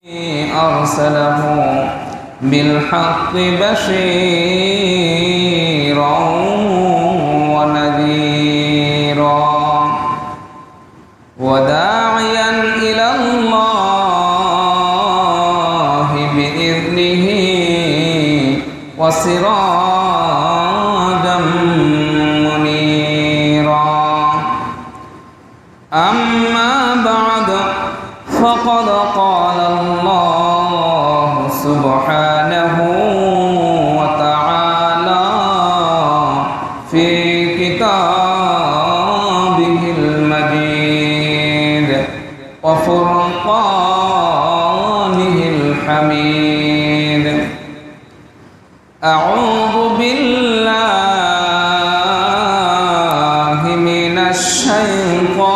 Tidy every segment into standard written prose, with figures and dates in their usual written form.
أرسله بالحق بشيرا ونذيرا وداعيا إلى الله بإذنه وسراجا منيرا. أما بعد فقد قال الله سبحانه وتعالى في كتابه المجيد وفرقانه الحميد: أعوذ بالله من الشيطان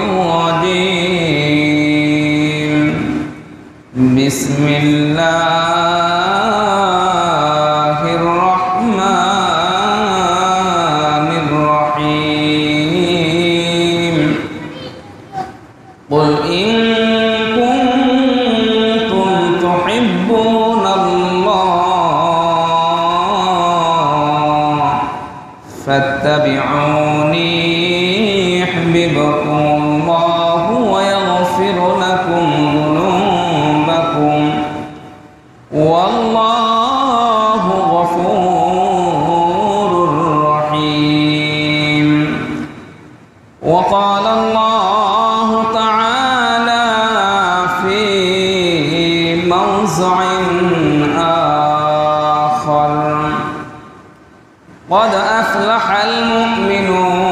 الرجيم. بسم الله الرحمن الرحيم. قل إن كنتم تحبون الله فاتبعوني يحببكم الله ويغفر لكم ذنوبكم والله غفور رحيم. وقال الله تعالى في موضع آخر: قد أفلح المؤمنون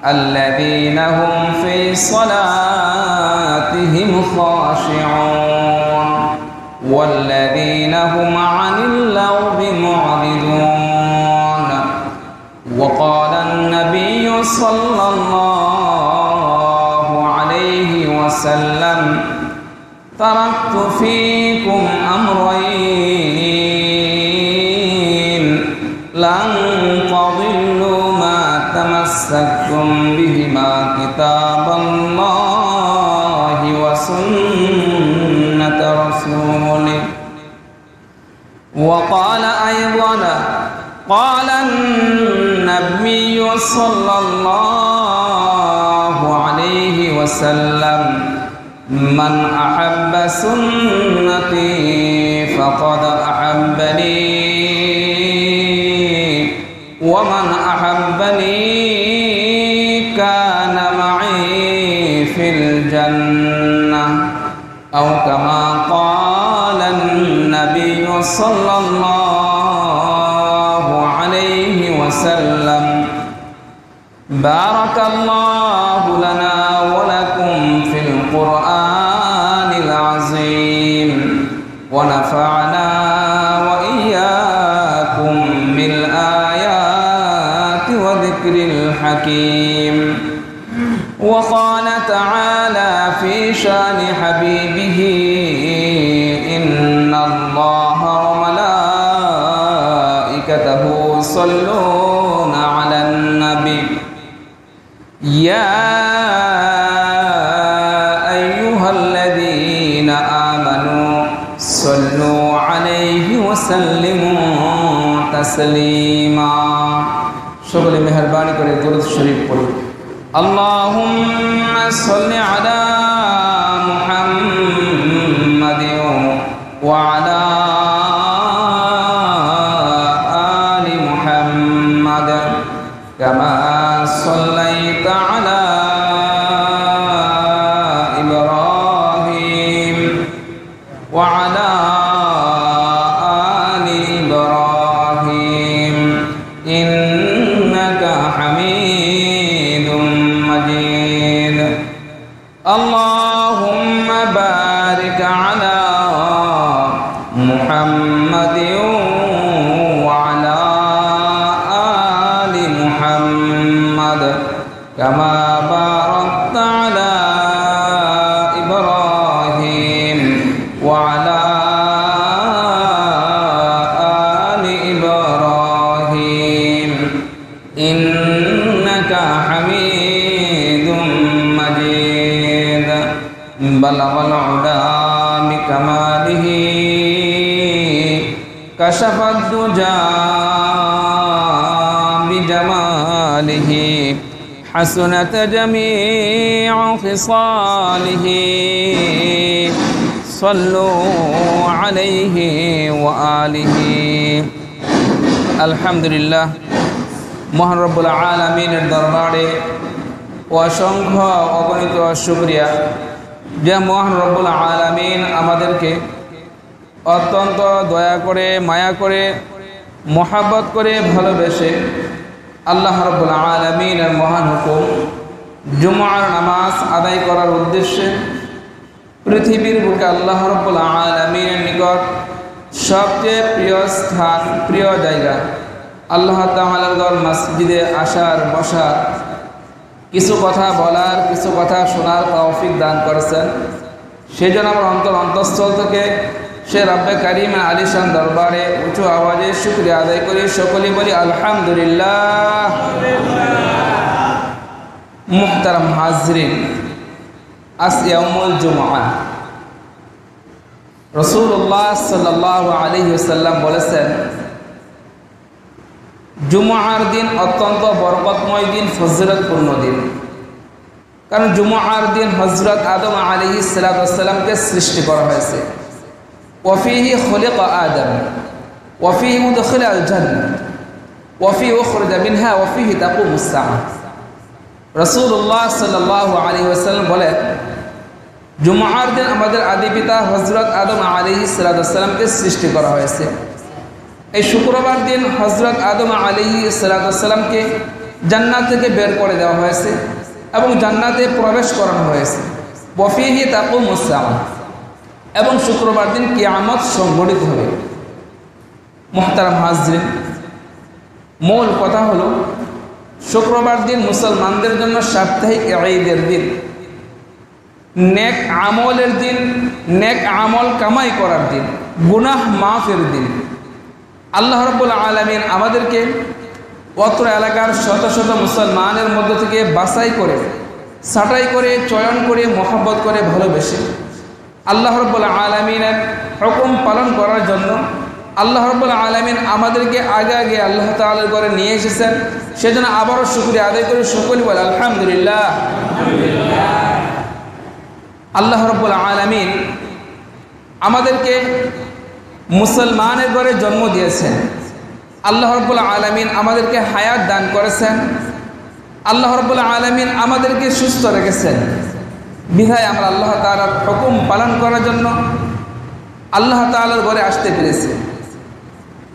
الذين هم في صلاتهم خاشعون والذين هم عن اللغو معرضون. وقال النبي صلى الله عليه وسلم: تركت فيكم أمرين لن تضلوا ما تمسكتم بهما كتاب الله وسنة رسوله. وقال أيضا: قال النبي صلى الله عليه وسلم: من أحب سنتي فقد أحبني ومن أحبني كان معي في الجنة أو كما قال النبي صلى الله عليه وسلم. بارك الله لنا ولكم في القرآن العظيم ونفعنا وإياكم بالآيات وذكر الحكيم. وقال تعالى في شان حبيبه: إن الله وملائكته يصلون على النبي يا أيها الذين آمنوا صلوا عليه وسلموا تسليما. شغل مهرباني করে দুরূদ শরীফ পড়ুন। اللهم صل على محمد وعلى آل محمد كما صليت على إبراهيم وعلى آل إبراهيم إنك حميد مجيد. اللهم بارك على محمد وعلى آل محمد كما باركت على إبراهيم وعلى آل إبراهيم إنك حميد مجيد. بلغ العلا بكماله كشف الدجى بجماله حسنت جميع خصاله صلوا عليه وآله الحمد لله মহান রব্বুল আলামিনের দরবারে অসংখ্য অগণিত শুকরিয়া যে মহান রব্বুল আলামিন আমাদেরকে অত্যন্ত দয়া করে মায়া করে মহব্বত করে ভালোবেসে আল্লাহ রব্বুল আলামিনের মহান হুকুম জুমার নামাজ আদায় করার উদ্দেশ্যে পৃথিবীর বুকে আল্লাহ রব্বুল আলামিনের নিকট সবচেয়ে প্রিয় স্থান প্রিয় জায়গা আল্লাহ তাআলার ঘর মসজিদে আসার বসার কিছু কথা বলার কিছু কথা শোনার তৌফিক দান করেছেন। সেজন্য আমরা অন্তঃস্থল থেকে সে রব্বে কারিম আলিশান দরবারে উঁচু আওয়াজে শুকরিয়া আদায় করি, সকলে বলি আলহামদুলিল্লাহ। মুহতারাম হাজরিন, আজ ইয়াউমুল জুমআ। রাসূলুল্লাহ সাল্লাল্লাহু আলাইহি ওয়াসাল্লাম বলেছেন, জুমআর দিন অত্যন্ত বরকতময় দিন, ফজিলতপূর্ণ দিন। কারণ জুমআর দিন হযরত আদম আলাইহিস সালামকে সৃষ্টি করা হয়েছে। ওয়াফিহি খুলিকা আদম ওয়াফিহি উদখিলা আল জান্নাহ ওয়াফিহি উখরিজা মিনহা ওয়াফিহি তাকুমুস সাআহ। রাসূলুল্লাহ সাল্লাল্লাহু আলাইহি ওয়াসাল্লাম বলেন, জুমআর দিন আমাদের আদি পিতা হযরত আদম আলাইহিস সালামকে সৃষ্টি করা হয়েছে। এই শুক্রবার দিন হযরত আদম আলাইহিস সালামকে জান্নাত থেকে বের করে দেওয়া হয়েছে এবং জান্নাতে প্রবেশ করানো হয়েছে। ওয়াফিহি তাকুমুস সাআহ, এবং শুক্রবার দিন কিয়ামত সংঘটিত হবে। মুহতারাম হাজরিন, মূল কথা হলো শুক্রবার দিন মুসলমানদের জন্য সাপ্তাহিক ঈদের দিন, নেক আমলের দিন, নেক আমল কামাই করার দিন, গুনাহ মাফের দিন। আল্লাহ রাব্বুল আলামিন আমাদেরকে অত্র এলাকার শত শত মুসলমানের মধ্য থেকে বাছাই করে, ছাঁটাই করে, চয়ন করে, মহব্বত করে, ভালোবেসে আল্লাহ রাব্বুল আলামিনের হুকুম পালন করার জন্য আল্লাহ রাব্বুল আলামিন আমাদেরকে আগে আগে আল্লাহ তাআলার ঘরে নিয়ে এসেছেন। সেজন্য আবারও শুকরিয়া আদায় করে সকলে বলে আলহামদুলিল্লাহ। আল্লাহ রাব্বুল আলামিন আমাদেরকে মুসলমানের ঘরে জন্ম দিয়েছেন। আল্লাহ রাব্বুল আলামিন আমাদেরকে হায়াত দান করেছেন। আল্লাহ রাব্বুল আলামিন আমাদেরকে সুস্থ রেখেছেন। বিধায় আমরা আল্লাহ তাআলার হুকুম পালন করার জন্য আল্লাহ তাআলার ঘরে আসতে পেরেছি।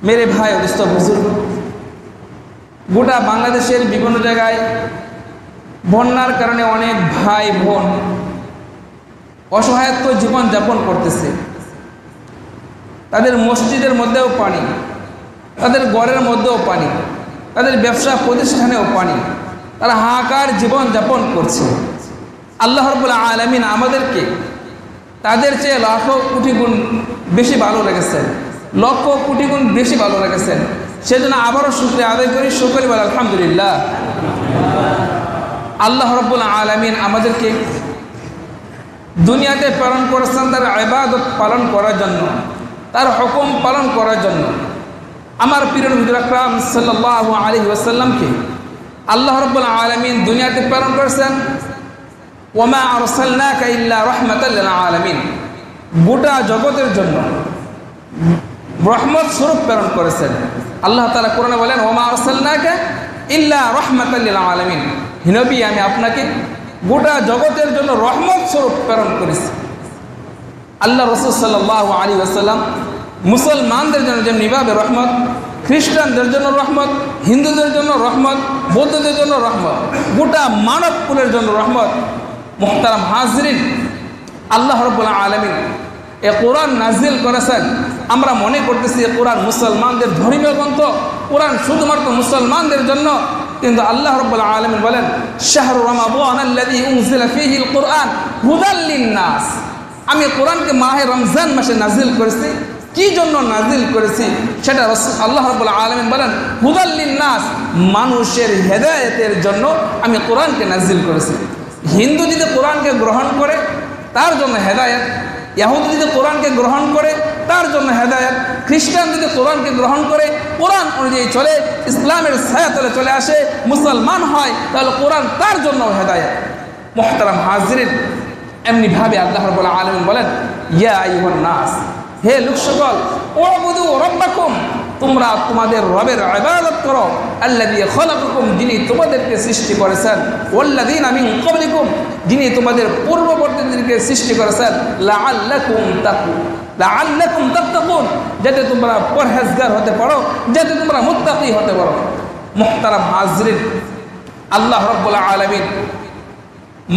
মেরে ভাই ও দোস্ত বুজুর্গ, গোটা বাংলাদেশের বিভিন্ন জায়গায় বন্যার কারণে অনেক ভাই বোন অসহায়ত্ব জীবন যাপন করতেছে। তাদের মসজিদের মধ্যেও পানি, তাদের ঘরের মধ্যেও পানি, তাদের ব্যবসা প্রতিষ্ঠানেও পানি, তারা হাহাকার জীবন যাপন করছে। আল্লাহ রাব্বুল আলামিন আমাদেরকে তাদের চেয়ে লাখো কোটি গুণ বেশি ভালো লেগেছেন, লক্ষ কোটি গুণ বেশি ভালো লেগেছেন। সেজন্য আবারও শুকরিয়া আদায় করি, সকলে বলে আলহামদুলিল্লাহ। আল্লাহ রাব্বুল আলামিন আমাদেরকে দুনিয়াতে প্রেরণ করেছেন তার ইবাদত পালন করার জন্য, তার হুকুম পালন করার জন্য। আমার প্রিয় নবী আকরাম সাল্লাল্লাহু আলাইহি ওয়াসাল্লামকে আল্লাহ রাব্বুল আলামিন দুনিয়াতে প্রেরণ করেছেন ওয়ামা আরসালনাকা ইল্লা রাহমাতাল লিল আলামিন, গোটা জগতের জন্য রহমত স্বরূপ প্রেরণ করেছেন। আল্লাহ তাআলা কোরআনে বলেন ওয়ামা আরসালনাকা ইল্লা রাহমাতাল লিল আলামিন, হে নবী আমি আপনাকে গোটা জগতের জন্য রহমত স্বরূপ প্রেরণ করেছি। আল্লাহ রাসূল সাল্লাল্লাহু আলাইহি ওয়াসাল্লাম মুসলমানদের জন্য যেমনিভাবে রহমত, খ্রিস্টানদের জন্য রহমত, হিন্দুদের জন্য রহমত, বৌদ্ধদের জন্য রহমত, গোটা মানবকুলের জন্য রহমত। মুহতারাম হাজরিন, আল্লাহ রাব্বুল আলামিন এ কোরআন নাজিল করেছেন। আমরা মনে করতেছি এ কোরআন মুসলমানদের ধর্মীয় গ্রন্থ, কোরআন শুধুমাত্র মুসলমানদের জন্য, কিন্তু আল্লাহ রাব্বুল আলামিন বলেন শাহরু রমাদান আল্লাযী উনজিলা ফীহিল কুরআন হুদাল লিন-নাস, আমি কোরআনকে মাহে রমজান মাসে নাজিল করেছি। কি জন্য নাজিল করেছি সেটা আল্লাহ রাব্বুল আলামিন বলেন হুদাল লিন-নাস, মানুষের হেদায়েতের জন্য আমি কোরআনকে নাজিল করেছি। হিন্দু যদি কোরআনকে গ্রহণ করে তার জন্য হেদায়েত, ইহুদি যদি কোরআনকে গ্রহণ করে তার জন্য হেদায়েত, খ্রিস্টান যদি কোরআনকে গ্রহণ করে কোরআন অনুযায়ী চলে, ইসলামের ছায়াতলে চলে আসে, মুসলমান হয়, তাহলে কোরআন তার জন্য হেদায়েত। মুহতারাম হাজিরিন, এমনিভাবে আল্লাহ রাব্বুল আলামিন বলেন, ইয়া আইয়ুহান নাস, হে লোক সকল, উবুদু রাব্বাকুম, তোমরা তোমাদের রবের ইবাদত করো, আল্লাযী খালাকাকুম, যিনি তোমাদেরকে সৃষ্টি করেছেন, ওয়াল্লাযীনা মিন ক্বাবলিকুম, যিনি তোমাদের পূর্ববর্তীদেরকে সৃষ্টি করেছেন, লাআল্লাকুম তাত্তাকুন, যাতে তোমরা পরহেজগার হতে পারো, যাতে তোমরা মুত্তাকি হতে পারো। মুহতারাম হাজিরিন, আল্লাহ রাব্বুল আলামিন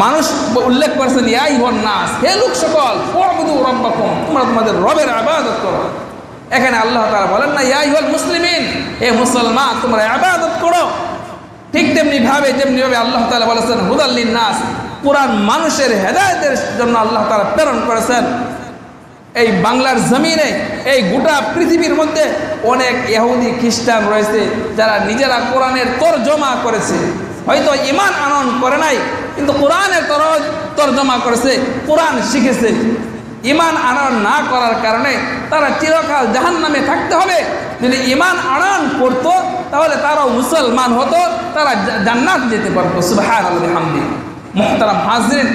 মানুষ উল্লেখ করেছেন, ইয়া আইয়ুহান নাস, হে লোক সকল, উবুদু রাব্বাকুম, তোমরা তোমাদের রবের ইবাদত করো। এখানে আল্লাহ তাআলা বলেন না, ইয়া আইয়ুহাল মুসলিমিন, হে মুসলমান তোমরা ইবাদত করো। ঠিক যেমনিভাবে আল্লাহ তাআলা বলেছেন, হুদাল লিন-নাস, কুরআন মানুষের হেদায়েতের জন্য আল্লাহ তাআলা প্রেরণ করেছেন। এই বাংলার জমিনে, এই গোটা পৃথিবীর মধ্যে অনেক ইহুদি খ্রিস্টান রয়েছে যারা নিজেরা কোরআনের তরজমা করেছে, হয়তো ঈমান আনয়ন করে নাই, কিন্তু কোরআনের তরজমা করেছে, কোরআন শিখেছে। ঈমান আনয়ন না করার কারণে তারা চিরকাল জাহান্নামে থাকতে হবে। যদি ঈমান আনয়ন করতো তাহলে তারাও মুসলমান হতো, তারা জান্নাত যেতে পারতো। সুবহানাল্লাহি ওয়া বিহামদিহি। মুহতারাম হাজিরিন,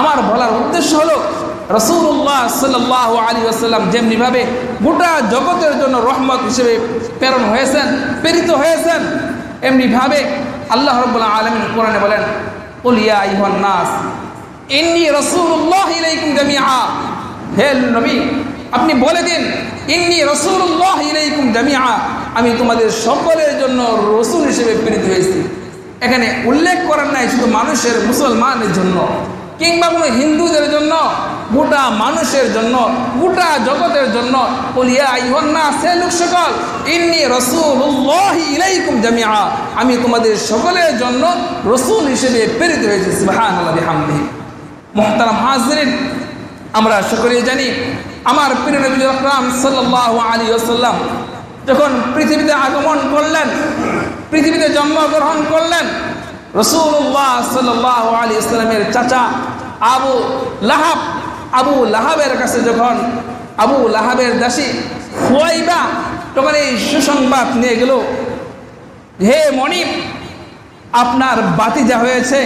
আমার বলার উদ্দেশ্য হলো, রাসূলুল্লাহ সাল্লাল্লাহু আলাইহি ওয়াসাল্লাম যেমনিভাবে গোটা জগতের জন্য রহমত হিসেবে প্রেরণ হয়েছেন, প্রেরিত হয়েছেন, এমনিভাবে আল্লাহ রাব্বুল আলামিন কোরআনে বলেন, কুল ইয়া আইয়ুহান নাস ইন্নী রাসূলুল্লাহ ইলাইকুম জামিআ, হে নবী আপনি বলে দিন, ইন্নী রাসূলুল্লাহ ইলাইকুম জামিআ, আমি তোমাদের সকলের জন্য রাসূল হিসেবে প্রেরিত হয়েছি। এখানে উল্লেখ করেন নাই শুধু মানুষের, মুসলমানের জন্য কিংবা কোনো হিন্দুদের জন্য, গোটা মানুষের জন্য, গোটা জগতের জন্য। কুল ইয়া আইয়ুহান নাস, হে লোক সকল, ইন্নী রাসূলুল্লাহ ইলাইকুম জামিআ, আমি তোমাদের সকলের জন্য রাসূল হিসেবে প্রেরিত হয়েছি। সুবহানাল্লাহি ওয়া বিহামদিহি। মুহতারাম হাজিরিন, আমরা সকলেই জানি আমার প্রিয় নবী আকরাম সাল্লাল্লাহু আলাইহি ওয়াসাল্লাম যখন পৃথিবীতে আগমন করলেন, পৃথিবীতে জন্মগ্রহণ করলেন, রাসূলুল্লাহ সাল্লাল্লাহু আলাইহি ওয়াসাল্লামের চাচা আবু লাহাবের কাছে যখন আবু লাহাবের দাসী খুয়াইবা তখন এই সুসংবাদ নিয়ে গেল, হে মনিব, আপনার বাতিজা হয়েছে,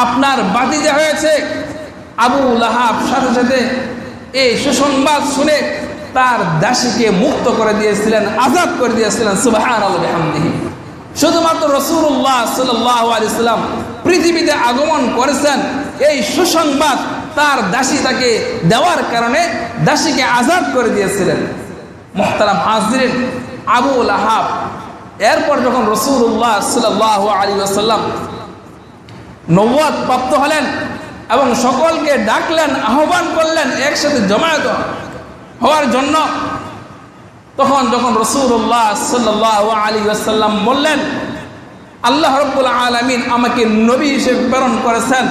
আপনার বাতিজা হয়েছে। আবু লাহাব সাথে সাথে এই সুসংবাদ শুনে তার দাসীকে মুক্ত করে দিয়েছিলেন, আজাদ করে দিয়েছিলেন। সুবহানাল্লাহি ওয়া বিহামদিহি। শুধুমাত্র রাসূলুল্লাহ সাল্লাল্লাহু আলাইহি ওয়াসাল্লাম পৃথিবীতে আগমন করেছেন, এই সুসংবাদ তার দাসী তাকে দেওয়ার কারণে দাসীকে আজাদ করে দিয়েছিলেন। মুহতারাম হাজিরিন, আবু লাহাব এরপর যখন রাসূলুল্লাহ সাল্লাল্লাহু আলাইহি ওয়াসাল্লাম নবুয়ত প্রাপ্ত হলেন এবং সকলকে ডাকলেন, আহ্বান করলেন একসাথে জমায়েত হওয়ার জন্য, তখন যখন রাসূলুল্লাহ সাল্লাল্লাহু আলাইহি ওয়াসাল্লাম বললেন, আল্লাহ রাব্বুল আলামিন আমাকে নবী হিসেবে প্রেরণ করেছেন,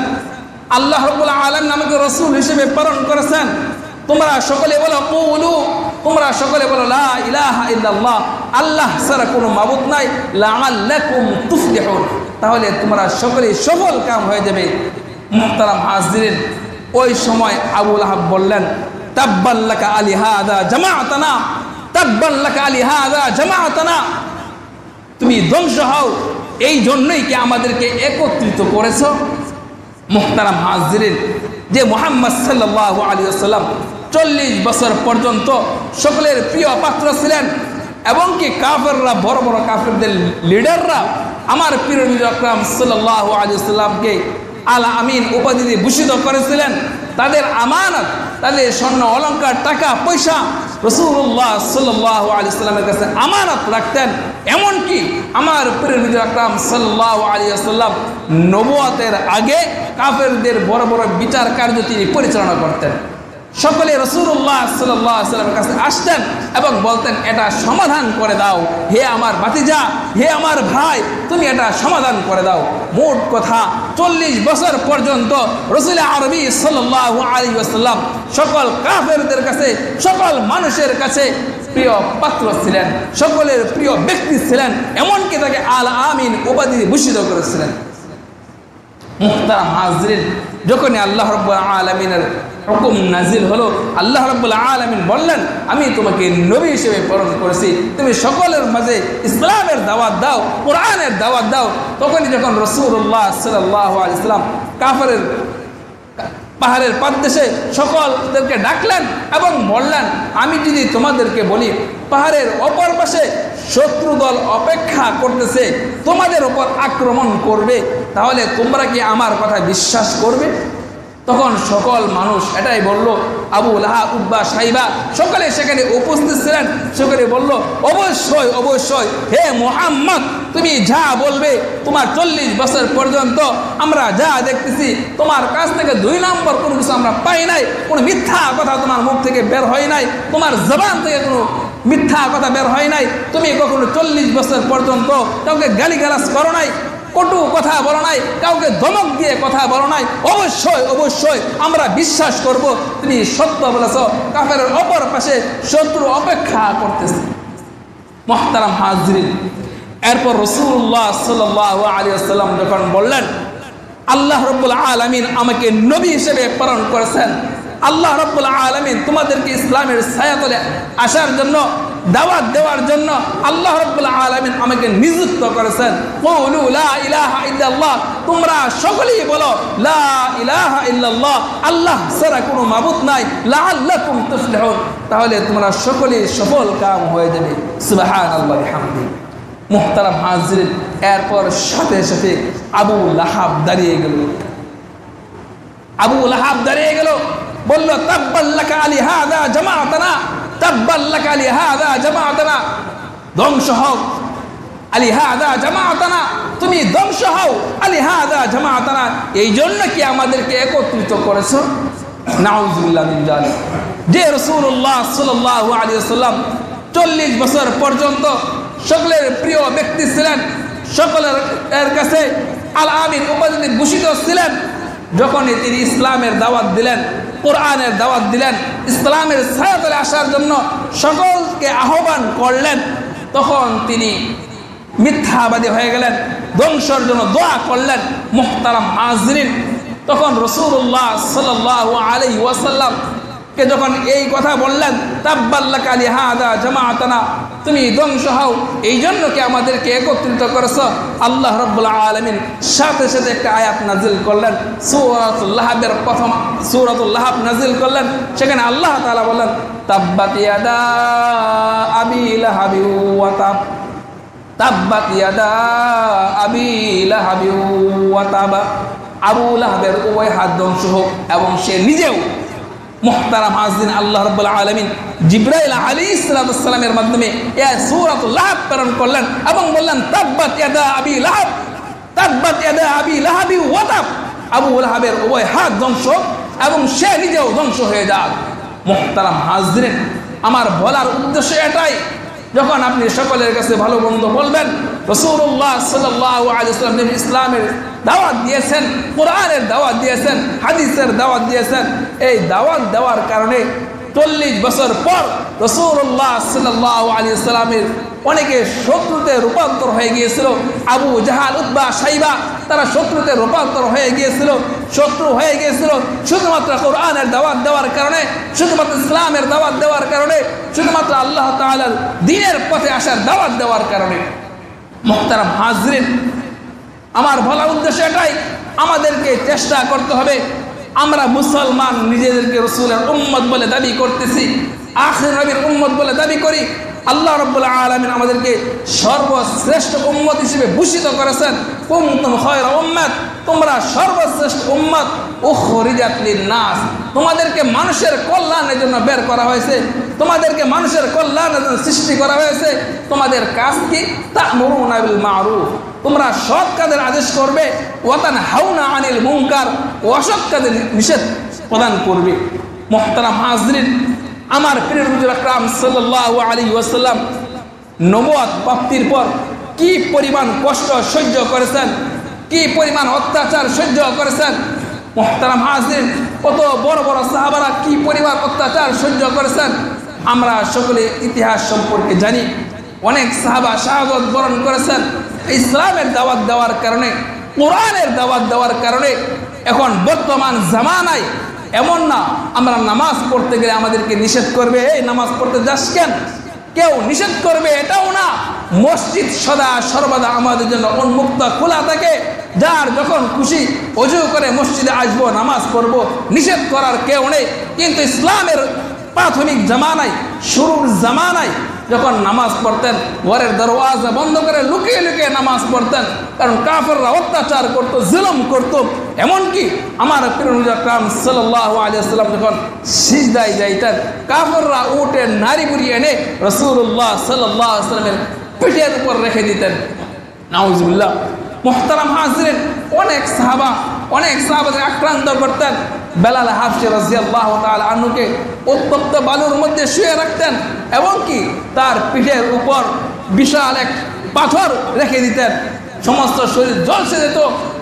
আল্লাহ রাব্বুল আলামিন আমাকে রাসূল হিসেবে প্রেরণ করেছেন, তোমরা সকলে বলো কুলু, তোমরা সকলে বলো লা ইলাহা ইল্লাল্লাহ, আল্লাহ ছাড়া কোনো মাবুদ নাই, লাআল্লাকুম তুফলিহুন, তাহলে তোমরা সকলে সফল কাম হয়ে যাবে। মুহতারাম হাজিরিন, ওই সময় আবু লাহাব বললেন, তাব্বান লাকা আলি হাযা জামাআতানা, তাব্বান লাকা আলি হাযা জামাআতানা, তুমি ধ্বংস হও, এই জন্যই কি আমাদেরকে একত্রিত করেছো। মুহতারাম হাজিরিন, যে মুহাম্মদ সাল্লাল্লাহু আলাইহি ওয়াসাল্লাম 40 বছর পর্যন্ত সকলের প্রিয় পাত্র ছিলেন এবং কি কাফেররা, বড় বড় কাফেরদের লিডাররা আমার প্রিয় নবী আকরাম সাল্লাল্লাহু আলাইহি ওয়াসাল্লামকে আল আমিন উপাধি দিয়ে ভূষিত করেছিলেন। তাদের আমানত, তাদের স্বর্ণ অলংকার, টাকা পয়সা রাসূলুল্লাহ সাল্লাল্লাহু আলাইহি ওয়াসাল্লামের কাছে আমানত রাখতেন। এমনকি আমার প্রিয় নবী আকরাম সাল্লাল্লাহু আলাইহি ওয়াসাল্লাম নবুয়তের আগে কাফেরদের বড় বড় বিচার কার্য তিনি পরিচালনা করতেন। সকলে রাসূলুল্লাহ সাল্লাল্লাহু আলাইহি ওয়াসাল্লামের কাছে আসতেন এবং বলতেন, এটা সমাধান করে দাও, হে আমার ভাতিজা, হে আমার ভাই, তুমি এটা সমাধান করে দাও। মোট কথা 40 বছর পর্যন্ত রাসূল আরবি সাল্লাল্লাহু আলাইহি ওয়াসাল্লাম সকল কাফেরদের কাছে, সকল মানুষের কাছে প্রিয় পাত্র ছিলেন, সকলের প্রিয় ব্যক্তি ছিলেন, এমনকি তাকে আল আমিন উপাধি ভূষিত করেছিলেন। মুহতারাম হাজরিন, যখনই আল্লাহ রাব্বুল আলামিনের হুকুম নাজিল হলো, আল্লাহ রাব্বুল আলামিন বললেন আমি তোমাকে নবী হিসেবে প্রেরণ করেছি, তুমি সকলের মাঝে ইসলামের দাওয়াত দাও, কোরআনের দাওয়াত দাও। তখনই যখন রাসূলুল্লাহ সাল্লাল্লাহু আলাইহি ওয়াসাল্লাম কাফেরের পাহাড়ের পাদদেশে সকলদেরকে ডাকলেন এবং বললেন আমি যদি তোমাদেরকে বলি পাহাড়ের অপর পাশে শত্রু দল অপেক্ষা করতেছে তোমাদের উপর আক্রমণ করবে, তাহলে তোমরা কি আমার কথা বিশ্বাস করবে? তখন সকল মানুষ এটাই বলল, আবু লাহাব, উতবা, সাইবা সকলে সেখানে উপস্থিত ছিলেন। সকলে বলল অবশ্যই অবশ্যই, হে মুহাম্মদ তুমি যা বলবে, তোমার 40 বছর পর্যন্ত আমরা যা দেখতেছি তোমার কাছ থেকে 2 নম্বর কোনো কিছু আমরা পাই নাই, কোনো মিথ্যা কথা তোমার মুখ থেকে বের হয় নাই, তোমার জবান থেকে কোনো মিথ্যা কথা বের হয় নাই, তুমি কখনো 40 বছর পর্যন্ত কাউকে গালিগালাজ করো নাই, কটু কথা বলো নাই, কাউকে ধমক দিয়ে কথা বলো নাই। অবশ্যই অবশ্যই আমরা বিশ্বাস করব তুমি সত্য বলেছ, কাফেরের অপর পাশে শত্রু অপেক্ষা করতেছে। মুহতারাম হাজরিন, এরপর রাসূলুল্লাহ সাল্লাল্লাহু আলাইহি ওয়াসাল্লাম যখন বললেন আল্লাহ রাব্বুল আলামিন আমাকে নবী হিসেবে প্রেরণ করেছেন, আল্লাহ রাব্বুল আলামিন তোমাদেরকে ইসলামের ছায়াতলে আসার জন্য, দাওয়াত দেওয়ার জন্য আল্লাহ রাব্বুল আলামিন আমাকে নিযুক্ত করেছেন। কুলু লা ইলাহা ইল্লাল্লাহ, তোমরা সকলেই বলো লা ইলাহা ইল্লাল্লাহ, আল্লাহ ছাড়া কোনো মাবুদ নাই, লাআল্লাকুম তুফলিহুন, তাহলে তোমরা সকলেই সফল কাম হয়ে যাবে। সুবহানাল্লাহি ওয়া বিহামদিহি। মুহতারাম হাজরিন, এরপর সাথে সাথে আবু লাহাব দাঁড়িয়ে গেল। আবু লাহাব দাঁড়িয়ে গেল, বলল তাব্বাল্লাকা আলিহাযা জামাআতানা, তাব্বাল্লাকা আলিহাযা জামাআতানা, ধ্বংস হও আলিহাযা জামাআতানা, তুমি ধ্বংস হও আলিহাযা জামাআতানা, এই জন্য কি আমাদেরকে একত্রিত করেছো? নাউযুবিল্লাহি মিন যালিক। যে রাসূলুল্লাহ সাল্লাল্লাহু আলাইহি ওয়াসাল্লাম 40 বছর পর্যন্ত সকলের প্রিয় ব্যক্তি ছিলেন, সকলের কাছে আল আমিন উপাধিতে ভূষিত ছিলেন, যখনই তিনি ইসলামের দাওয়াত দিলেন, কোরআনের দাওয়াত দিলেন, ইসলামের ছায়াতলে আসার জন্য সকলকে আহ্বান করলেন, তখন তিনি মিথ্যাবাদী হয়ে গেলেন, ধ্বংসের জন্য দোয়া করলেন। মুহতারাম হাজরিন, তখন রাসূলুল্লাহ সাল্লাল্লাহু আলাইহি ওয়াসাল্লাম কে যখন এই কথা বললেন তাব্বাল্লাকা লিহাযা জামাআতানা, তুমি ধ্বংস হও এই জন্য কি আমাদেরকে একত্রিত করেছো, আল্লাহ রাব্বুল আলামিন সাথে সাথে একটা আয়াত নাজিল করলেন, সূরাতুল লাহাবের প্রথম সূরাতুল লাহাব নাজিল করলেন। সেখানে আল্লাহ তাআলা বললেন তাব্বাত ইয়াদা আবি লাহাবি ওয়া তাব, তাব্বাত ইয়াদা আবি লাহাবি ওয়া তাব, আবু লাহাবের উভয় হাত ধ্বংস হোক এবং সে নিজেও। মুহতারাম হাজরিন, আল্লাহ রাব্বুল আলামিন জিবরাইল আলাইহিস সালামের মাধ্যমে এই সূরাতুল লাহাব প্রেরণ করলেন এবং বললেন তাব্বাত ইয়াদা আবি লাহাব, তাব্বাত ইয়াদা আবি লাহাবি ওয়া তাব, আবু লাহাবের উভয় হাত ধ্বংস এবং সে নিজেও ধ্বংস হয়ে যাক। মুহতারাম হাজরিন, আমার বলার উদ্দেশ্য এটাই, যখন আপনি সকলের কাছে ভালো মন্দ বলবেন, রাসূলুল্লাহ সাল্লাল্লাহু আলাইহি ওয়াসাল্লাম ইসলামের দাওয়াত দিয়েছেন, কোরআনের দাওয়াত দিয়েছেন, হাদিসের দাওয়াত দিয়েছেন, এই দাওয়াত দেওয়ার কারণে 40 বছর পর রাসূলুল্লাহ সাল্লাল্লাহু আলাইহি ওয়াসাল্লামের অনেকে শত্রুতে রূপান্তর হয়ে গিয়েছিল। আবু জাহাল, উতবা, সাইবা তারা শত্রুতে রূপান্তর হয়ে গিয়েছিল, শত্রু হয়ে গিয়েছিল শুধুমাত্র কোরআনের দাওয়াত দেওয়ার কারণে, শুধুমাত্র ইসলামের দাওয়াত দেওয়ার কারণে, শুধুমাত্র আল্লাহ তাআলার দ্বীনের পথে আসার দাওয়াত দেওয়ার কারণে। মুহতারাম হাজরিন, আমার বলার উদ্দেশ্য এটাই, আমাদেরকে চেষ্টা করতে হবে, আমরা মুসলমান নিজেদেরকে রাসূলের উম্মত বলে দাবি করতেছি, আখির নবীর উম্মত বলে দাবি করি। আল্লাহ রাব্বুল আলামিন আমাদেরকে সর্বশ্রেষ্ঠ উম্মত হিসেবে ভূষিত করেছেন, কুনতুম খায়রা উম্মাত, তোমরা সর্বশ্রেষ্ঠ উম্মত, উখরিজাত লিন-নাস, তোমাদেরকে মানুষের কল্যাণের জন্য বের করা হয়েছে, তোমাদেরকে মানুষের কল্যাণের জন্য সৃষ্টি করা হয়েছে। তোমাদের কাজ কি? তা'মুরুনা বিল মা'রুফ, তোমরা সৎ কাজের আদেশ করবে, ওয়া তানহাউনা আনিল মুনকার, অসৎ কাজের নিষেধ প্রদান করবে। মুহতারাম হাজরিন, আমার প্রিয় হুজুর আকরাম সাল্লাল্লাহু আলাইহি ওয়াসাল্লাম নবুয়ত প্রাপ্তির পর কি পরিমাণ কষ্ট সহ্য করেছেন, কি পরিমাণ অত্যাচার সহ্য করেছেন। মুহতারাম হাজরিন, কত বড় বড় সাহাবারা কি পরিমাণ অত্যাচার সহ্য করেছেন আমরা সকলে ইতিহাস সম্পর্কে জানি। অনেক সাহাবা শাহাদাত বরণ করেছেন ইসলামের দাওয়াত দেওয়ার কারণে, কোরআনের দাওয়াত দেওয়ার কারণে এখন বর্তমান জামানায় এমন না আমরা নামাজ পড়তে গেলে আমাদেরকে নিষেধ করবে, এই নামাজ পড়তে যাস কেন, কেউ নিষেধ করবে এটাও না। মসজিদ সদা সর্বদা আমাদের জন্য উন্মুক্ত খোলা থাকে, যার যখন খুশি ওযু করে মসজিদে আসবো, নামাজ পড়বো, নিষেধ করার কেউ নেই। কিন্তু ইসলামের প্রাথমিক জামানায়, শুরুর জামানায় যখন নামাজ পড়তেন ঘরের দরওয়াজা বন্ধ করে লুকিয়ে লুকিয়ে নামাজ পড়তেন, কারণ কাফেররা অত্যাচার করতো, জুলুম করতো। এমনকি আমার প্রিয় নবী আকরাম সাল্লাল্লাহু আলাইহি ওয়াসাল্লাম যখন সিজদায় যাইতেন, কাফেররা উটের নাড়ি বুড়ি এনে রাসূলুল্লাহ সাল্লাল্লাহু আলাইহি ওয়াসাল্লামের পিঠের উপর রেখে দিতেন। নাউজুবিল্লাহ। মুহতারাম হাজিরিন, অনেক সাহাবাদের আক্রান্ত করতেন। বেলাল হাবশী রাদিয়াল্লাহু তাআলা আনহুকে উত্তপ্ত বালুর মধ্যে শুয়ে রাখতেন এবং কি তার পিঠের উপর বিশাল এক পাথর রেখে দিতেন, সমস্ত শরীর জ্বলসে যেত।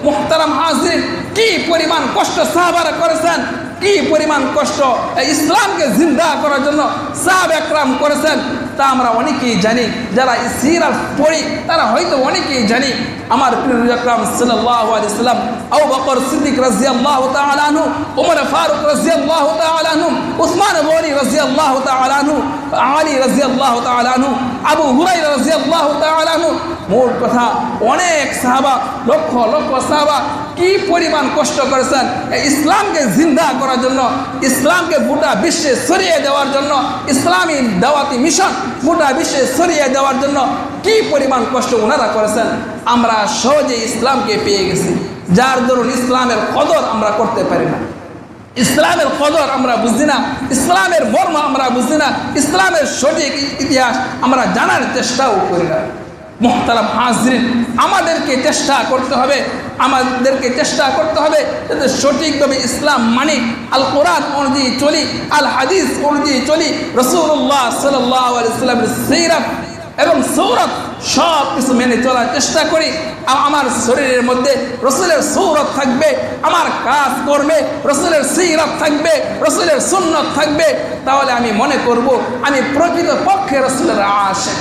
মুহতারাম হাজিরিন, কি পরিমাণ কষ্ট সাহাবারা করেছেন, কি পরিমাণ কষ্ট এই ইসলামকে জিন্দা করার জন্য সাহাবা একরাম করেছেন, তা আমরা অনেকেই জানি। যারা সিরাত পড়ি তারা হয়তো অনেকেই জানি। আমার প্রিয় নবী আকরাম সাল্লাল্লাহু আলাইহি সাল্লাম, আবু বকর সিদ্দিক রাদিয়াল্লাহু তাআলা আনহু, ওমর ফারুক রাদিয়াল্লাহু তাআলা আনহু, উসমান গনি রাদিয়াল্লাহু তাআলা আনহু, আলী রাদিয়াল্লাহু তাআলা আনহু, আবু হুরায়রা রাদিয়াল্লাহু তাআলা আনহু, মোট কথা অনেক সাহাবা, লক্ষ লক্ষ সাহাবা কি পরিমাণ কষ্ট করেছেন এই ইসলামকে জিন্দা করার জন্য, ইসলামকে গোটা বিশ্বে ছড়িয়ে দেওয়ার জন্য, ইসলামী দাওয়াতি মিশন গোটা বিশ্বে ছড়িয়ে দেওয়ার জন্য কি পরিমাণ কষ্ট ওনারা করেছেন। আমরা সহজে ইসলামকে পেয়ে গেছি, যার দরুন ইসলামের কদর আমরা করতে পারি না, ইসলামের কদর আমরা বুঝি না, ইসলামের মর্ম আমরা বুঝি না, ইসলামের সঠিক ইতিহাস আমরা জানার চেষ্টাও করি না। মুহতারাম হাজিরিন, আমাদেরকে চেষ্টা করতে হবে যাতে সঠিকভাবে ইসলাম মানি, আল কোরআন অনুযায়ী চলি, আল হাদিস অনুযায়ী চলি, রাসূলুল্লাহ সাল্লাল্লাহু আলাইহি ওয়াসাল্লামের সিরাত এবং সৌরত সব কিছু মেনে চলার চেষ্টা করি। আমার শরীরের মধ্যে রাসূলের সৌরত থাকবে, আমার কাজ করবে রাসূলের সিরাত থাকবে, রাসূলের সুন্নাত থাকবে, তাহলে আমি মনে করব আমি প্রকৃত পক্ষে রাসূলের আশিক।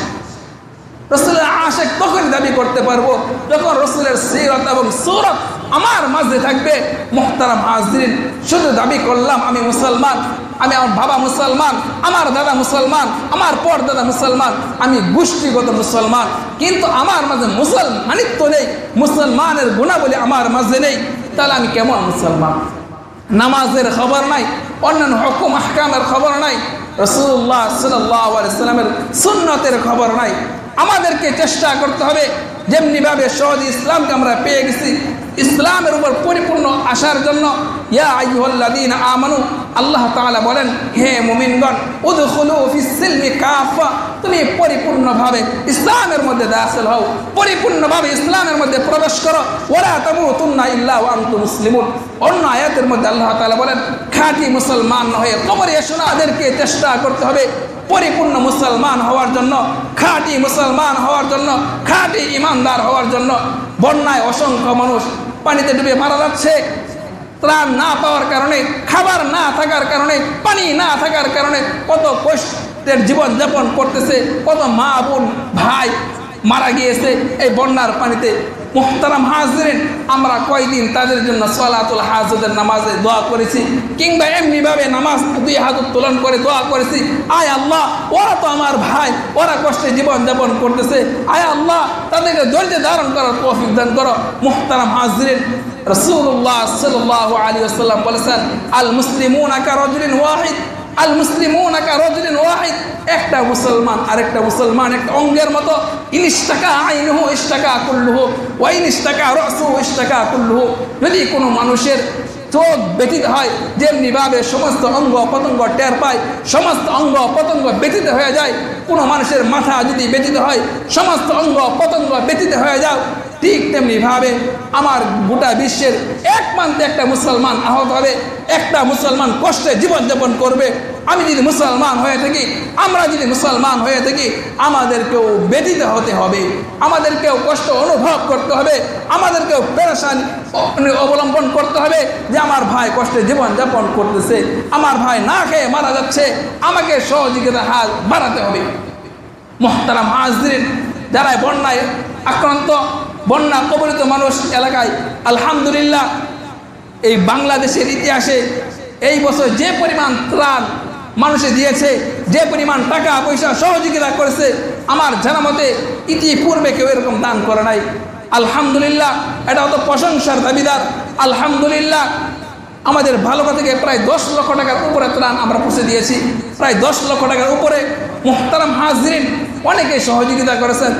রাসূলের আশিক তখন দাবি করতে পারবো যখন রাসূলের সিরাত এবং সূরত আমার মাঝে থাকবে। মুহতারাম হাজিরিন, শুধু দাবি করলাম আমি মুসলমান, আমি আমার বাবা মুসলমান, আমার দাদা মুসলমান, আমার পরদাদা মুসলমান, আমি গোষ্ঠীগত মুসলমান, কিন্তু আমার মাঝে মুসলমানিত্ব নেই, মুসলমানের গুণাবলী আমার মাঝে নেই, তাহলে আমি কেমন মুসলমান? নামাজের খবর নাই, অন্যান্য হুকুম আহকামের খবর নাই, রাসূলুল্লাহ সাল্লাল্লাহু আলাইহি ওয়াসাল্লামের সুন্নতের খবর নাই। আমাদেরকে চেষ্টা করতে হবে যেমনিভাবে সহজ ইসলামকে আমরা পেয়ে গেছি, ইসলামের উপর পরিপূর্ণ আসার জন্য ইয়া আইয়ুহাল্লাযীনা আমানু, আল্লাহ তাআলা বলেন হে মুমিনগণ, উদখুলু ফিস সিলমি কাফা, তুমি পরিপূর্ণভাবে ইসলামের মধ্যে দাখিল হও, পরিপূর্ণভাবে ইসলামের মধ্যে প্রবেশ করো। ওয়ালা তামুতুন্না ইল্লা ওয়া আনতুম মুসলিমুন। অন্য আয়াতের মধ্যে আল্লাহ তাআলা বলেন খাঁটি মুসলমান হয়ে কবরে এসো না। আমাদেরকে চেষ্টা করতে হবে পরিপূর্ণ মুসলমান হওয়ার জন্য, খাঁটি মুসলমান হওয়ার জন্য, খাঁটি ইমানদার হওয়ার জন্য। বন্যায় অসংখ্য মানুষ পানিতে ডুবে মারা যাচ্ছে, ত্রাণ না পাওয়ার কারণে, খাবার না থাকার কারণে, পানি না থাকার কারণে কত কষ্টের জীবন যাপন করতেছে, কত মা বোন ভাই মারা গিয়েছে এই বন্যার পানিতে। মুহতারাম হাজিরিন, আমরা কয়দিন তাদের জন্য সালাতুল হাজতের নামাজে দোয়া করেছি, কিংবা এমনিভাবে নামাজ দুই হাত উত্তোলন করে দোয়া করেছি, আয় আল্লাহ ওরা তো আমার ভাই, ওরা কষ্টে জীবন যাপন করতেছে, আয় আল্লাহ তাদেরকে ধৈর্য ধারণ করার তৌফিক দান করো। মুহতারাম হাজিরিন, রাসূলুল্লাহ সাল্লাল্লাহু আলাইহি ওয়াসাল্লাম বলেছেন আল মুসলিমুনা কারাজুলিন ওয়াহিদ, আল মুসলিমুনা কারাজুলিন ওয়াহিদ, একটা মুসলমান আরেকটা মুসলমান একটা অঙ্গের মতো। ইনিশতাকা আইনুহু ইশতাকা কুল্লুহু ওয়া ইনিশতাকা রাসুহু ইশতাকা কুল্লুহু। যদি কোনো মানুষের চোখ ব্যথিত হয়, যেমনিভাবে সমস্ত অঙ্গ পতঙ্গ টের পায়, সমস্ত অঙ্গ পতঙ্গ ব্যথিত হয়ে যায়। কোনো মানুষের মাথা যদি ব্যথিত হয়, সমস্ত অঙ্গ পতঙ্গ ব্যথিত হয়ে যায়, ঠিক তেমনিভাবে আমার গোটা বিশ্বের এক প্রান্তে একটা মুসলমান আহত হবে, একটা মুসলমান কষ্টে জীবনযাপন করবে। আমি যদি মুসলমান হয়ে থাকি, আমরা যদি মুসলমান হয়ে থাকি, আমাদেরকেও ব্যথিত হতে হবে, আমাদেরকেও কষ্ট অনুভব করতে হবে, আমাদেরকেও পেরেশানি অবলম্বন করতে হবে যে আমার ভাই কষ্টে জীবনযাপন করতেছে, আমার ভাই না খেয়ে মারা যাচ্ছে, আমাকে সহযোগিতার হাত বাড়াতে হবে। মুহতারাম হাজিরিন, যারা বন্যায় আক্রান্ত, বন্যা কবলিত মানুষ এলাকায় আলহামদুলিল্লাহ এই বাংলাদেশের ইতিহাসে এই বছর যে পরিমাণ ত্রাণ মানুষে দিয়েছে, যে পরিমাণ টাকা পয়সা সহযোগিতা করেছে, আমার জানা মতে ইতিপূর্বে কেউ এরকম দান করে নাই। আলহামদুলিল্লাহ, এটা অত প্রশংসার দাবিদার। আলহামদুলিল্লাহ, আমাদের ভালোবাসা থেকে প্রায় 10 লক্ষ টাকার উপরে ত্রাণ আমরা পৌঁছে দিয়েছি, প্রায় 10 লক্ষ টাকার উপরে। মুহতারাম হাজরিন, অনেকে সহযোগিতা করেছেন।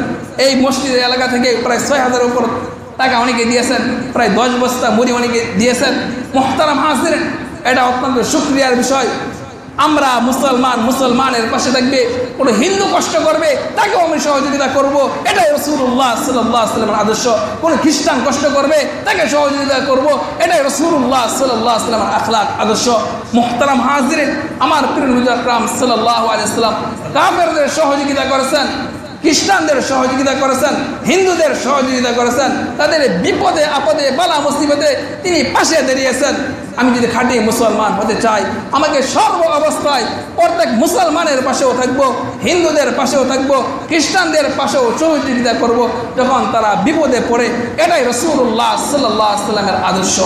এই মসজিদের এলাকা থেকে প্রায় 6000 উপর টাকা অনেকে দিয়েছেন, প্রায় 10 বস্তা মুড়ি অনেকে দিয়েছেন। মুহতারাম হাজরিন, এটা অত্যন্ত শুকরিয়ার বিষয়। আমরা মুসলমানের পাশে থাকবে, কোনো হিন্দু কষ্ট করবে তাকেও আমি সহযোগিতা করব, এটাই রাসূলুল্লাহ সাল্লাল্লাহু আলাইহি ওয়াসাল্লামের আদর্শ। কোনো খ্রিস্টান কষ্ট করবে তাকে সহযোগিতা করব, এটাই রাসূলুল্লাহ সাল্লাল্লাহু আলাইহি ওয়াসাল্লামের আখলাক আদর্শ। মুহতারাম হাজিরিন, আমার প্রিয় নবী আকরাম সাল্লাল্লাহু আলাইহি ওয়াসাল্লাম কাফেরদের সহযোগিতা করেছেন, খ্রিস্টানদের সহযোগিতা করেছেন, হিন্দুদের সহযোগিতা করেছেন, তাদের বিপদে আপদে বালা মুসিবতে তিনি পাশে দাঁড়িয়েছেন। আমি যদি খাঁটি মুসলমান হতে চাই, আমাকে সর্ব অবস্থায় প্রত্যেক মুসলমানের পাশেও থাকবো, হিন্দুদের পাশেও থাকবো, খ্রিস্টানদের পাশেও সহযোগিতা করব যখন তারা বিপদে পড়ে। এটাই রাসূলুল্লাহ সাল্লাল্লাহু আলাইহি ওয়াসাল্লামের আদর্শ।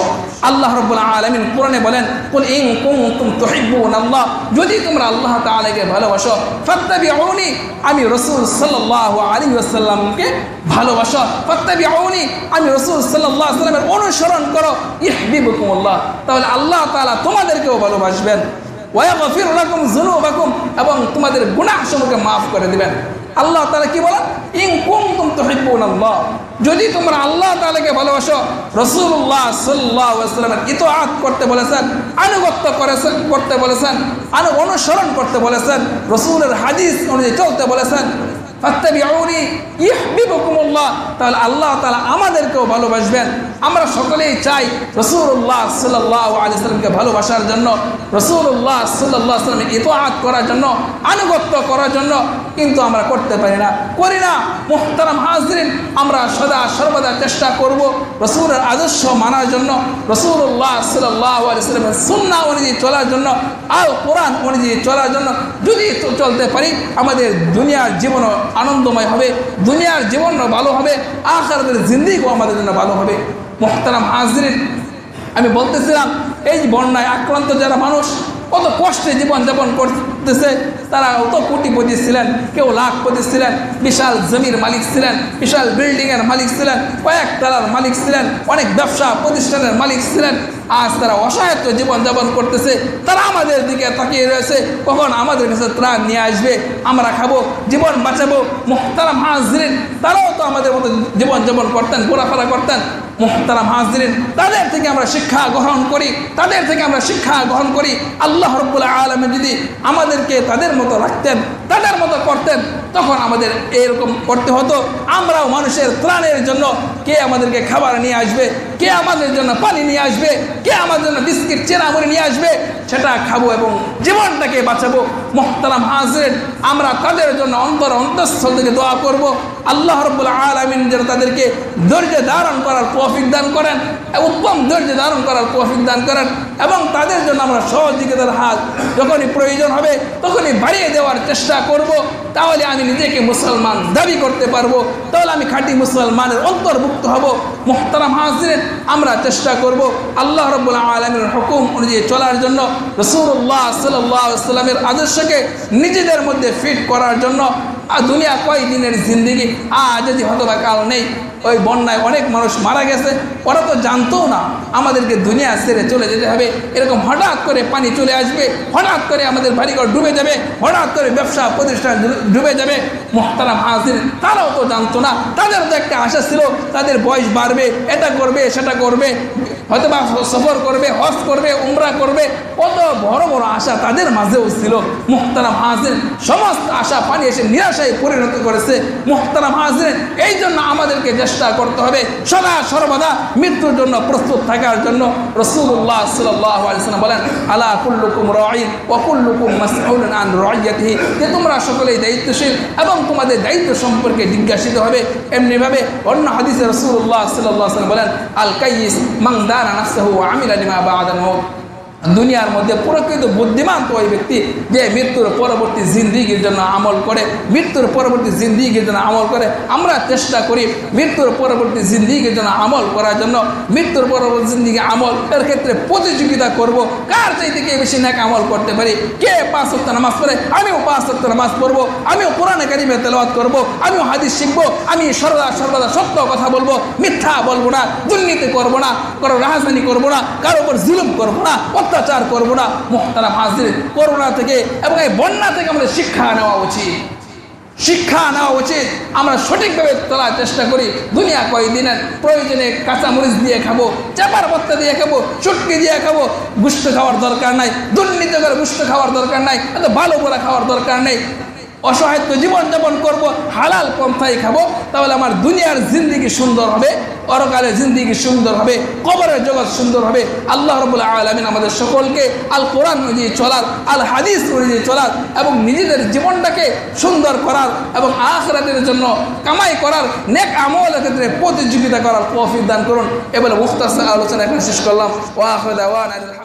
আল্লাহ রাব্বুল আলামিন কোরআনে বলেন, কুল ইন কুনতুম তুহিব্বুনাল্লাহ, যদি তোমরা আল্লাহ তাআলাকে ভালোবাসো, ফাত্তাবিউনি, আমি রাসূল সাল্লাল্লাহু আলাইহি ওয়াসাল্লামকে ভালোবাসো, ফাত্তাবিউনি, আমি রাসূল সাল্লাল্লাহু আলাইহি ওয়াসাল্লামের অনুসরণ করো, ইহবিবুকুমুল্লাহ, তাহলে আল্লাহ তাআলা তোমাদেরকেও ভালোবাসবেন। ওয়া ইয়াগফির লাকুম যুনুবাকুম, এবং তোমাদের গুনাহসমূহকে মাফ করে দিবেন। আল্লাহ তাআলা কি বলেন? ইন কুনতুম তুহিব্বুনাল্লাহ, যদি তোমরা আল্লাহ তাআলাকে ভালোবাসো, রাসূলুল্লাহ সাল্লাল্লাহু আলাইহি ওয়াসাল্লামের ইতাআত করতে বলেছেন, আনুগত্য করতে বলেছেন, অনুসরণ করতে বলেছেন, রাসূলের হাদিস অনুযায়ী চলতে বলেছেন, ফাত্তাবিউনি ইহবিবুকুমুল্লাহ, তাহলে আল্লাহ তাআলা আমাদেরকেও ভালোবাসবেন। আমরা সকলেই চাই রাসূলুল্লাহ সাল্লাল্লাহু আলাইহি ওয়াসাল্লামকে ভালোবাসার জন্য, রাসূলুল্লাহ সাল্লাল্লাহু আলাইহি ওয়াসাল্লামের ইতাআত করার জন্য, আনুগত্য করার জন্য, কিন্তু আমরা করতে পারি না, করি না। মুহতারাম হাজরিন, আমরা সদা সর্বদা চেষ্টা করব রাসূলের আদর্শ মানার জন্য, রাসূলুল্লাহ সাল্লাল্লাহু আলাইহি ওয়াসাল্লামের সুন্নাহ অনুযায়ী চলার জন্য, আল কোরআন অনুযায়ী চলার জন্য। যদি চলতে পারি, আমাদের দুনিয়ার জীবনও আনন্দময় হবে, দুনিয়ার জীবনও ভালো হবে, আখিরাতের জিন্দেগিও আমাদের জন্য ভালো হবে। মুহতারাম হাজরিন, আমি বলতেছিলাম, এই বন্যায় আক্রান্ত যারা মানুষ কত কষ্টে জীবনযাপন করতেছে, তারা অত কোটিপতি ছিলেন, কেউ লাখপতি ছিলেন, বিশাল জমির মালিক ছিলেন, বিশাল বিল্ডিংয়ের মালিক ছিলেন, কয়েক তলার মালিক ছিলেন, অনেক ব্যবসা প্রতিষ্ঠানের মালিক ছিলেন। আজ তারা অসহায়ত্ব জীবনযাপন করতেছে, তারা আমাদের দিকে তাকিয়ে রয়েছে, কখন আমাদের কাছে ত্রাণ নিয়ে আসবে, আমরা খাবো, জীবন বাঁচাবো। মুহতারাম হাজরিন, তারাও তো আমাদের মতো জীবনযাপন করতেন, ঘোরাফেরা করতেন। মুহতারাম হাজরিন, তাদের থেকে আমরা শিক্ষা গ্রহণ করি, তাদের থেকে আমরা শিক্ষা গ্রহণ করি। আল্লাহ রাব্বুল আলামিন যদি আমাদেরকে তাদের মতো রাখতেন, তাদের মতো করতেন, তখন আমাদের এরকম করতে হতো। আমরাও মানুষের ত্রাণের জন্য, কে আমাদেরকে খাবার নিয়ে আসবে, কে আমাদের জন্য পানি নিয়ে আসবে, কে আমাদের জন্য বিস্কিট চেনামুড়ি নিয়ে আসবে, সেটা খাবো এবং জীবনটাকে বাঁচাবো। মুহতারাম হাজরিন, আমরা তাদের জন্য অন্তঃস্থল থেকে দোয়া করব, আল্লাহ রাব্বুল আলামিন যেন তাদেরকে ধৈর্য ধারণ করার তৌফিক দান করেন, উত্তম ধৈর্য ধারণ করার তৌফিক দান করেন, এবং তাদের জন্য আমরা সহযোগিতার হাত যখনই প্রয়োজন হবে তখনই বাড়িয়ে দেওয়ার চেষ্টা করব। তাহলে আমি নিজেকে মুসলমান দাবি করতে পারবো, তাহলে আমি খাঁটি মুসলমানের অন্তর্ভুক্ত হব। মুহতারাম হাজরিন, আমরা চেষ্টা করব আল্লাহ রাব্বুল আলামিনের হুকুম অনুযায়ী চলার জন্য, রাসূলুল্লাহ সাল্লাল্লাহু আলাইহি ওয়াসাল্লামের আদর্শকে নিজেদের মধ্যে ফিট করার জন্য। আর দুনিয়া কয় দিনের জিন্দেগি, যদি হতবা কাল নেই। ওই বন্যায় অনেক মানুষ মারা গেছে, ওরা তো জানতো না আমাদেরকে দুনিয়া ছেড়ে চলে যেতে হবে। এরকম হঠাৎ করে পানি চলে আসবে, হঠাৎ করে আমাদের বাড়িঘর ডুবে যাবে, হঠাৎ করে ব্যবসা প্রতিষ্ঠান ডুবে যাবে। মুহতারাম হাজির, তারাও তো জানতো না, তাদেরও তো একটা আশা ছিল, তাদের বয়স বাড়বে, এটা করবে সেটা করবে, হয়তো বা সফর করবে, হজ করবে, উমরা করবে, কত বড় বড় আশা তাদের মাঝেও ছিল। মুহতারাম হাজির, সমস্ত আশা পানি এসে নিরাশায় পরিণত করেছে। মুহতারাম হাজির, এই জন্য আমাদেরকে চেষ্টা করতে হবে সদা সর্বদা মৃত্যুর জন্য প্রস্তুত থাকার জন্য। রাসূলুল্লাহ সাল্লাল্লাহু আলাইহি ওয়াসাল্লাম বলেন, আলা কুল্লুকুম রাঈন ওয়া কুল্লুকুম মাসউলুন আন রাইয়াতিহি, যে তোমরা সকলেই দায়িত্বশীল এবং তোমাদের দায়িত্ব সম্পর্কে জিজ্ঞাসিত হবে। এমনিভাবে অন্য হাদিসে রাসূলুল্লাহ সাল্লাল্লাহু আলাইহি ওয়াসাল্লাম বলেন, আল কাইয়িস মান দানা নাফসাহু ওয়া আমিলা লিমা বা'দাল মাউত, দুনিয়ার মধ্যে প্রকৃত বুদ্ধিমান তো ওই ব্যক্তি যে মৃত্যুর পরবর্তী জিন্দিগির জন্য আমল করে, মৃত্যুর পরবর্তী জিন্দিগির জন্য আমল করে। আমরা চেষ্টা করি মৃত্যুর পরবর্তী জিন্দিগির জন্য আমল করার জন্য। মৃত্যুর পরবর্তী জিন্দিগি আমল এর ক্ষেত্রে প্রতিযোগিতা করব, কার চাইতে কে বেশি নেক আমল করতে পারি। কে 5 ওয়াক্ত নামাজ পড়ে, আমিও 5 ওয়াক্ত নামাজ পড়বো, আমিও কোরআনে কারিমে তেলাওয়াত করব, আমিও হাদিস শিখবো, আমি সর্বদা সত্য কথা বলবো, মিথ্যা বলবো না, দুর্নীতি করবো না, কারো রাজধানী করবো না, কারো উপর জুলুম করবো না, অত্যাচার করবো না। মুহতারাম হাজির, করোনা থেকে এবং এই বন্যা থেকে আমাদের শিক্ষা নেওয়া উচিত, শিক্ষা নেওয়া উচিত। আমরা সঠিকভাবে চলার চেষ্টা করি। দুনিয়া কয়দিনের প্রয়োজনে কাঁচামরিচ দিয়ে খাবো, চাপার পত্তা দিয়ে খাবো, চটকি দিয়ে খাবো, গুস্ত খাওয়ার দরকার নাই, দুর্নীতি করে গুস্ত খাওয়ার দরকার নাই, এত ভালো করে খাওয়ার দরকার নেই। অসহায়ত্ব জীবনযাপন করব, হালাল পন্থায় খাবো, তাহলে আমার দুনিয়ার জিন্দিগি সুন্দর হবে, পরকালের জিন্দিগি সুন্দর হবে, কবরের জগৎ সুন্দর হবে। আল্লাহ রাব্বুল আলামিন আমাদের সকলকে আল কোরআন অনুযায়ী চলার, আল হাদিস অনুযায়ী চলার এবং নিজেদের জীবনটাকে সুন্দর করার এবং আখিরাতের জন্য কামাই করার, নেক আমলের ক্ষেত্রে প্রতিযোগিতা করার তৌফিক দান করুন। এবারে মুখতাসার আলোচনা এখানে শেষ করলাম। ওয়া আখিরু দাওয়ানা